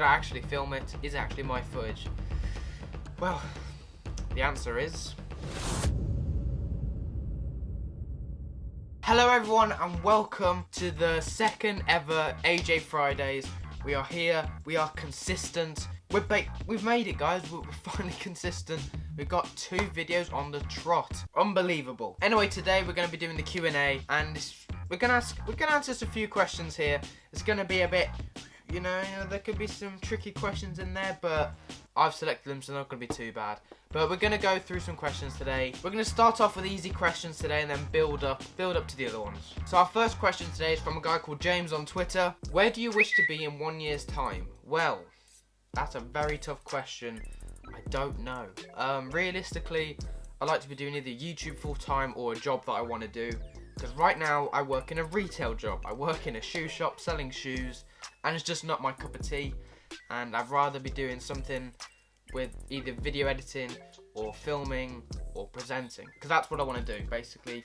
Did I actually film it? Is it actually my footage? Well, the answer is... Hello everyone and welcome to the second ever AJ Fridays. We are here, we are consistent. We've made it, guys. We're finally consistent. We've got 2 videos on the trot. Unbelievable. Anyway, today we're going to be doing the Q&A and we're going to answer just a few questions here. It's going to be a bit, you know, there could be some tricky questions in there, but I've selected them so they're not going to be too bad. But we're going to go through some questions today. We're going to start off with easy questions today and then build up to the other ones. So our first question today is from a guy called James on Twitter. Where do you wish to be in 1 year's time? Well, that's a very tough question. I don't know. Realistically, I'd like to be doing either YouTube full-time or a job that I want to do. Because right now, I work in a retail job. I work in a shoe shop selling shoes, and it's just not my cup of tea. And I'd rather be doing something with either video editing or filming or presenting, because that's what I want to do basically.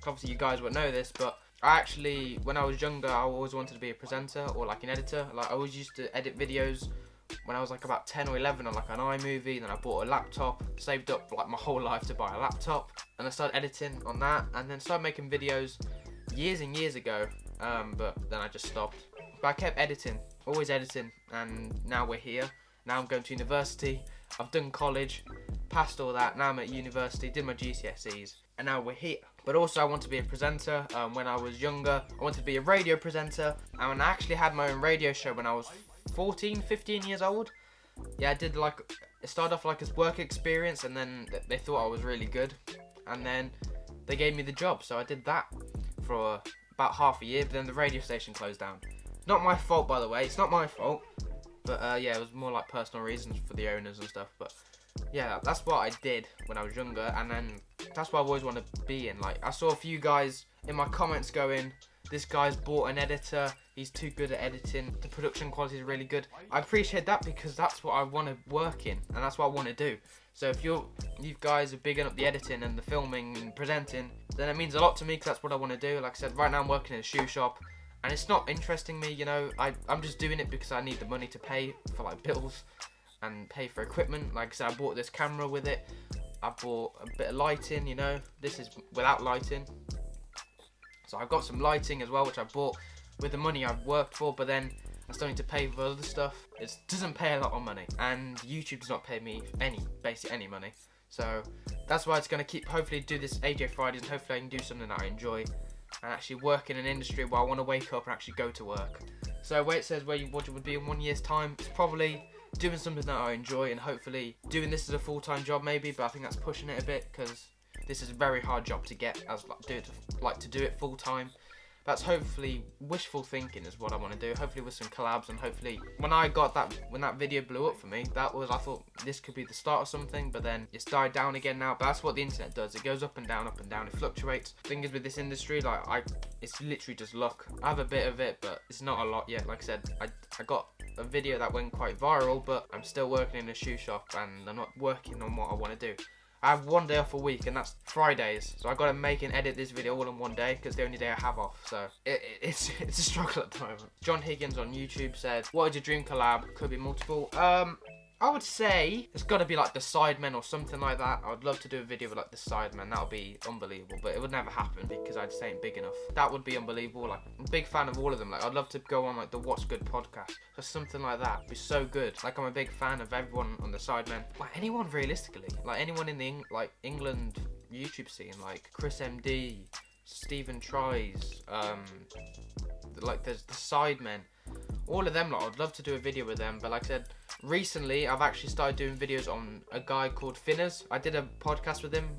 Obviously you guys won't know this, but I actually, when I was younger, I always wanted to be a presenter or like an editor. Like I always used to edit videos when I was like about 10 or 11 on like an iMovie. Then I bought a laptop, saved up like my whole life to buy a laptop, and I started editing on that, and then started making videos years and years ago, but then I just stopped. But I kept editing, always editing, and now we're here. Now I'm going to university, I've done college, passed all that, now I'm at university, did my GCSEs, and now we're here. But also I want to be a presenter. When I was younger, I wanted to be a radio presenter, and I actually had my own radio show when I was 14, 15 years old. Yeah, I did like, it started off like as work experience, and then they thought I was really good, and then they gave me the job, so I did that for about half a year, but then the radio station closed down. Not my fault, by the way, it's not my fault. But yeah, it was more like personal reasons for the owners and stuff. But yeah, that's what I did when I was younger, and then that's what I've always wanted to be in. Like, I saw a few guys in my comments going, this guy's bought an editor, he's too good at editing, the production quality is really good. I appreciate that because that's what I want to work in, and that's what I want to do. So if you guys are bigging up the editing and the filming and presenting, then it means a lot to me because that's what I want to do. Like I said, right now I'm working in a shoe shop. And it's not interesting me, you know, I'm just doing it because I need the money to pay for like bills and pay for equipment. Like I said, I bought this camera with it. I bought a bit of lighting, you know, this is without lighting. So I've got some lighting as well, which I bought with the money I've worked for, but then I still need to pay for other stuff. It doesn't pay a lot of money, and YouTube does not pay me basically any money. So that's why it's going to keep, hopefully do this AJ Fridays, and hopefully I can do something that I enjoy. And actually work in an industry where I want to wake up and actually go to work. So where it says what you would be in 1 year's time, it's probably doing something that I enjoy and hopefully doing this as a full-time job maybe, but I think that's pushing it a bit because this is a very hard job to get, as to do it full-time. That's hopefully wishful thinking is what I want to do, hopefully with some collabs, and hopefully when that video blew up for me, I thought this could be the start of something, but then it's died down again now. But that's what the internet does, it goes up and down, it fluctuates. Thing is with this industry, like it's literally just luck. I have a bit of it, but it's not a lot yet. Like I said, I got a video that went quite viral, but I'm still working in a shoe shop and I'm not working on what I want to do. I have 1 day off a week, and that's Fridays. So I've got to make and edit this video all in 1 day because the only day I have off. So it's a struggle at the moment. John Higgins on YouTube said, "What is your dream collab?" Could be multiple. I would say it's got to be like the Sidemen or something like that. I would love to do a video with like the Sidemen. That would be unbelievable, but it would never happen because I just ain't big enough. That would be unbelievable. Like, I'm a big fan of all of them. Like, I'd love to go on like the What's Good podcast or something like that. It'd be so good. Like, I'm a big fan of everyone on the Sidemen. Like, anyone realistically. Like, anyone in the England YouTube scene. Like Chris MD, Stephen Tries, like there's the Sidemen. All of them, like, I'd love to do a video with them, but like I said, recently I've actually started doing videos on a guy called Finners. I did a podcast with him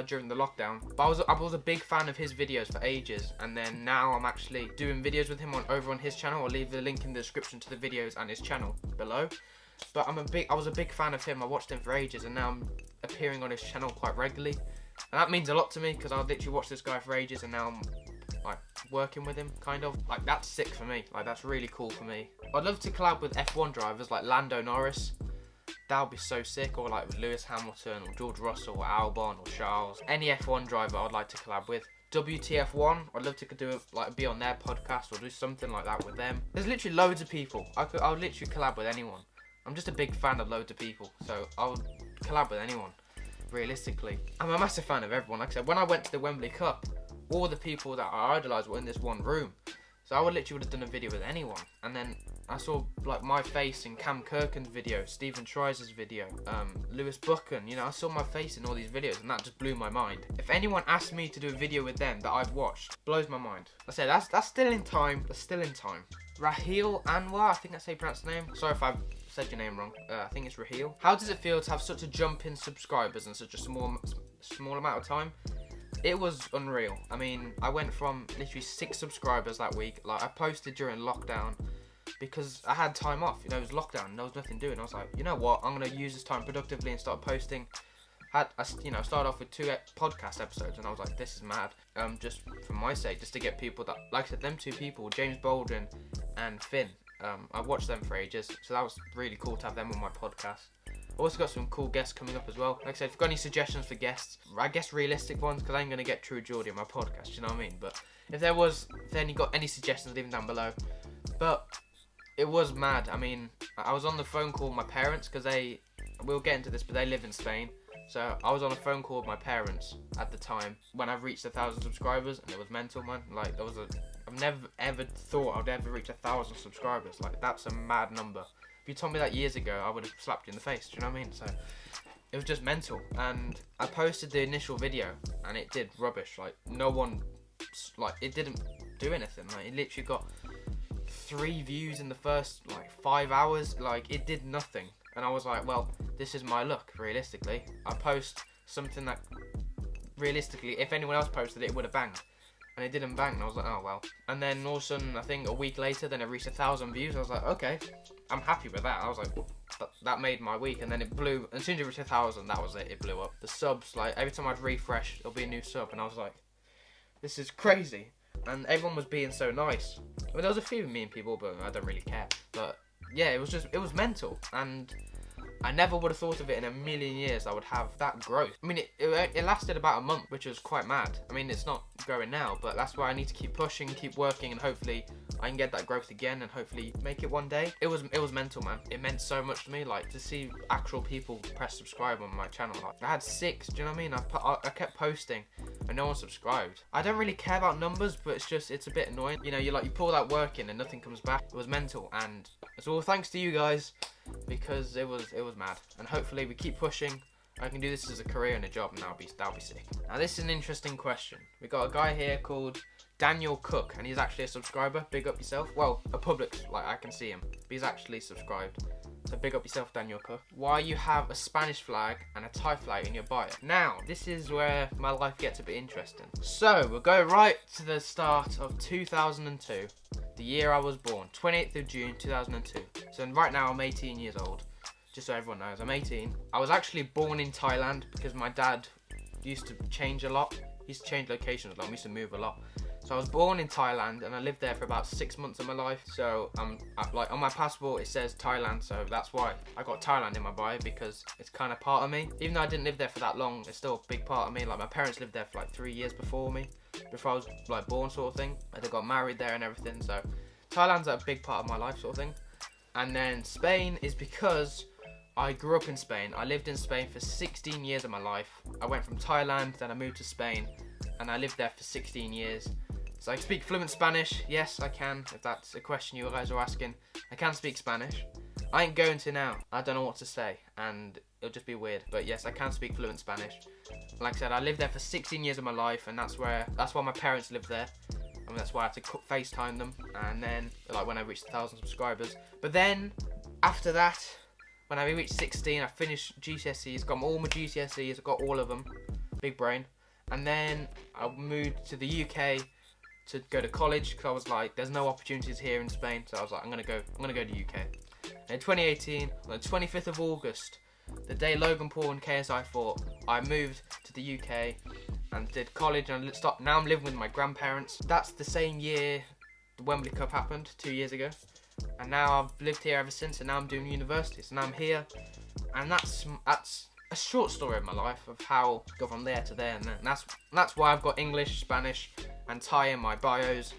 during the lockdown, but I was a big fan of his videos for ages, and then now I'm actually doing videos with him over on his channel. I'll leave the link in the description to the videos and his channel below. But I was a big fan of him. I watched him for ages, and now I'm appearing on his channel quite regularly, and that means a lot to me because I literally watched this guy for ages, and now I'm like working with him, kind of. Like, that's sick for me. Like, that's really cool for me. I'd love to collab with F1 drivers like Lando Norris. That would be so sick. Or like with Lewis Hamilton or George Russell or Albon or Charles. Any F1 driver I'd like to collab with. WTF1. I'd love to do be on their podcast or do something like that with them. There's literally loads of people. I would literally collab with anyone. I'm just a big fan of loads of people, so I would collab with anyone. Realistically, I'm a massive fan of everyone. Like I said, when I went to the Wembley Cup, all the people that I idolised were in this one room. So I would have done a video with anyone. And then I saw like my face in Cam Kirkin's video, Stephen Tries' video, Lewis Buchan. You know, I saw my face in all these videos, and that just blew my mind. If anyone asked me to do a video with them that I've watched, blows my mind. I say that's still in time. That's still in time. Raheel Anwar, I think that's how you pronounce the name. Sorry if I've said your name wrong. I think it's Raheel. How does it feel to have such a jump in subscribers in such a small amount of time? It was unreal. I mean, I went from literally 6 subscribers that week. Like, I posted during lockdown because I had time off. You know, it was lockdown and there was nothing doing. I was like, you know what? I'm going to use this time productively and start posting. I started off with 2 podcast episodes, and I was like, this is mad. Just for my sake, just to get people that, like I said, them 2 people, James Baldwin and Finn. I watched them for ages, so that was really cool to have them on my podcast. Also got some cool guests coming up as well. Like I said, if you've got any suggestions for guests, I guess realistic ones, because I ain't going to get True Geordie on my podcast, you know what I mean? But if you got any suggestions, leave them down below. But it was mad. I mean, I was on the phone call with my parents, because we'll get into this, but they live in Spain. So I was on a phone call with my parents at the time when I reached 1,000 subscribers, and it was mental, man. Like, I've never ever thought I'd ever reach 1,000 subscribers. Like, that's a mad number. If you told me that years ago, I would have slapped you in the face. Do you know what I mean? So it was just mental. And I posted the initial video, and it did rubbish. Like, no one, like, it didn't do anything. Like, it literally got 3 views in the first 5 hours. Like, it did nothing. And I was like, well, this is my luck, realistically. I post something that, realistically, if anyone else posted it, it would have banged. And it didn't bang, and I was like, oh, well. And then all of a sudden, I think a week later, then it reached 1,000 views. I was like, okay, I'm happy with that. I was like, that made my week. And then it blew, as soon as it reached 1,000, that was it, it blew up. The subs, like, every time I'd refresh, there'll be a new sub. And I was like, this is crazy. And everyone was being so nice. I mean, there was a few mean people, but I don't really care. But yeah, it was mental. And I never would have thought of it in a million years I would have that growth. I mean, it lasted about a month, which was quite mad. I mean, it's not growing now, but that's why I need to keep pushing, keep working, and hopefully I can get that growth again and hopefully make it one day. It was mental, man. It meant so much to me, like, to see actual people press subscribe on my channel. Like, I had 6, do you know what I mean? I kept posting and no one subscribed. I don't really care about numbers, but it's a bit annoying. You know, you put all that work in and nothing comes back. It was mental, and it's all thanks to you guys, because it was mad. And hopefully we keep pushing. I can do this as a career and a job, and that'll be sick. Now, this is an interesting question. We got a guy here called Daniel Cook, and he's actually a subscriber. Big up yourself. Well, a public, like, I can see him, but he's actually subscribed. So big up yourself, Daniel Cook. Why you have a Spanish flag and a Thai flag in your bio? Now, this is where my life gets a bit interesting. So, we'll go right to the start of 2002. The year I was born, 28th of June 2002. So right now I'm 18 years old. Just so everyone knows, I'm 18. I was actually born in Thailand because my dad used to change a lot. He used to change locations a lot. We used to move a lot. So I was born in Thailand and I lived there for about 6 months of my life. So like on my passport it says Thailand, so that's why I got Thailand in my bio, because it's kind of part of me. Even though I didn't live there for that long, it's still a big part of me. Like, my parents lived there for like 3 years before me, before I was like born, sort of thing. And they got married there and everything. So Thailand's a big part of my life, sort of thing. And then Spain is because I grew up in Spain. I lived in Spain for 16 years of my life. I went from Thailand, then I moved to Spain, and I lived there for 16 years. So I speak fluent Spanish. Yes, I can, if that's a question you guys are asking. I can speak Spanish. I ain't going to now. I don't know what to say, and it'll just be weird. But yes, I can speak fluent Spanish. Like I said, I lived there for 16 years of my life, and that's why my parents lived there. I mean, that's why I had to FaceTime them. And then, like, when I reached 1,000 subscribers. But then, after that, when I reached 16, I finished GCSEs, got all my GCSEs, I got all of them. Big brain. And then I moved to the UK to go to college, because I was like, there's no opportunities here in Spain, so I was like, I'm gonna go to UK. And in 2018, on the 25th of August, the day Logan Paul and KSI fought, I moved to the UK and did college, and now I'm living with my grandparents. That's the same year the Wembley Cup happened, 2 years ago. And now I've lived here ever since, and now I'm doing university, so now I'm here. And that's a short story of my life of how I go from there to there, and that's why I've got English, Spanish, and Thai in my bios,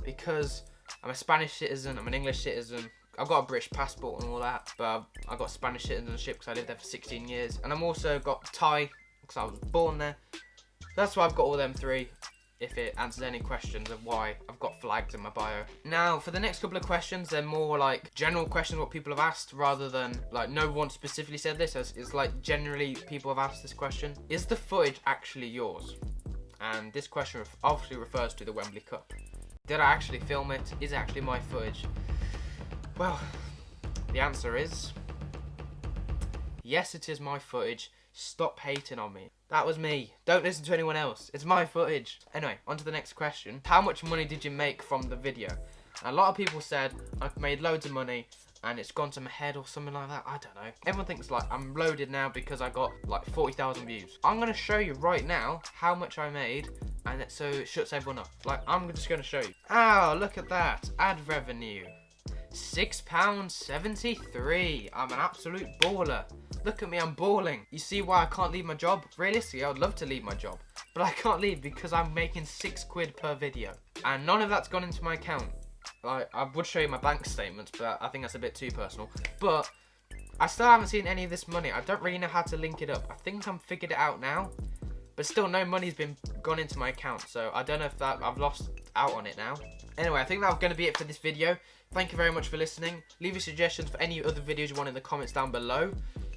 because I'm a Spanish citizen, I'm an English citizen, I've got a British passport and all that, but I've got Spanish citizenship because I lived there for 16 years, and I'm also got Thai because I was born there. That's why I've got all them three, if it answers any questions of why I've got flags in my bio. Now, for the next couple of questions, they're more like general questions what people have asked, rather than like no one specifically said this. It's like generally people have asked this question. Is the footage actually yours? And this question obviously refers to the Wembley Cup. Did I actually film it? Is it actually my footage? Well, the answer is yes, it is my footage. Stop hating on me. That was me. Don't listen to anyone else. It's my footage. Anyway, on to the next question. How much money did you make from the video? And a lot of people said I've made loads of money and it's gone to my head or something like that. I don't know. Everyone thinks like I'm loaded now because I got like 40,000 views. I'm going to show you right now how much I made, and so it shuts everyone up. Like, I'm just going to show you. Oh, look at that. Ad revenue. £6.73. I'm an absolute baller. Look at me, I'm balling. You see why I can't leave my job? Realistically, I would love to leave my job, but I can't leave because I'm making £6 per video. And none of that's gone into my account. Like, I would show you my bank statements, but I think that's a bit too personal. But I still haven't seen any of this money. I don't really know how to link it up. I think I'm figured it out now, but still no money's been gone into my account. So I don't know if I've lost out on it now. Anyway, I think that's going to be it for this video. Thank you very much for listening. Leave your suggestions for any other videos you want in the comments down below.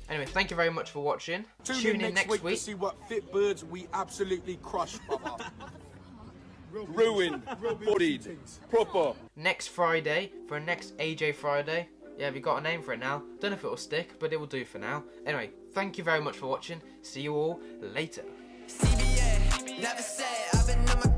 Anyway, thank you very much for watching. Tune in next week to see what fit birds we absolutely crush, brother. Ruined, bodied, proper. Next Friday for a next AJ Friday. Yeah, we got a name for it now. Don't know if it will stick, but it will do for now. Anyway, thank you very much for watching. See you all later. CBA, never say I've been on my